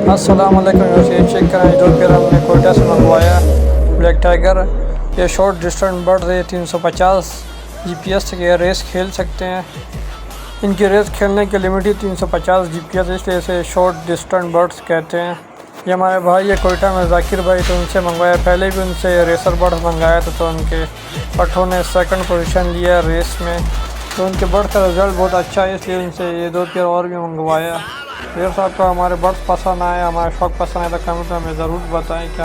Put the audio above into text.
अस्सलाम वालेकुम। ये चेक करें, जो फिर हमने कोयटा से मंगवाया ब्लैक टाइगर। ये शॉर्ट डिस्टेंस बर्ड है, 350 GPS के रेस खेल सकते हैं। इनकी रेस खेलने की लिमिट ही 350 GPS, इसलिए इसे शॉर्ट डिस्टेंस बर्ड्स कहते हैं। ये हमारे भाई ये कोयटा में जाकिर भाई, तो उनसे मंगवाया। पहले भी उनसे रेसर बर्ड मंगाया था, तो उनके पट्ठों ने सेकंड पोजीशन लिया रेस में। तो उनके बर्ड का रिज़ल्ट बहुत अच्छा है, इसलिए उनसे ये 2 पेयर और भी मंगवाया। अगर आपको हमारे बर्ड्स पसंद आए, हमारा शौक पसंद आए, तो कमेंट में हमें ज़रूर बताएं। क्या